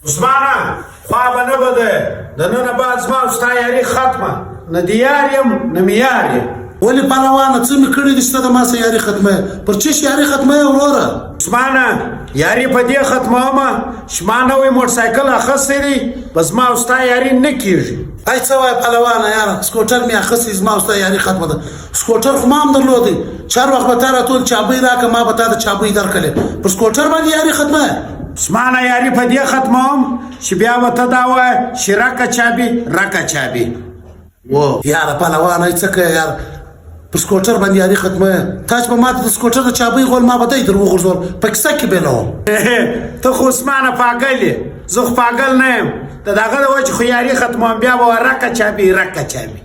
عثمانه خوا به نه بده د ننه بعد زما او ستا یاري ختمه نه د یار یم نه مې یار یم ولې پهلوانه څه مې کړي دي ستا د ما سره یاري ختمه پر چش یاري ختمه وروره عثمانه یاري په دې ختمومه چې ما نوی موټرسایکل اخیستی دی په زما او ستا یاري نه کېږي ای څه وایه پهلوانه یاره سکوټر مې اخیستی زما او ستا یاري ختمه ده سکوټر خو ما هم درلودی چار وخت به تا راټول چابۍ راکړه ما به تا د چابۍ درکړلې پر سکوټر باندې یاري ختمه عثمانه یاري په دې ختموم چې بیا به ته دا وایه چې رکه چابي رکه چابي و یاره پهلوانه څه کوې یاره پر سکوټر باندې یاري ختمه تا چې به ما ته د سکوټر د چابۍ غول ما به دی در وغورځول په کیسه کې بېلوم ته خو عثمانه پاگل یې زه خو پاگل نه یم د دغه د وجې خو یاري ختموم بیا به رکه چابي رکه چابي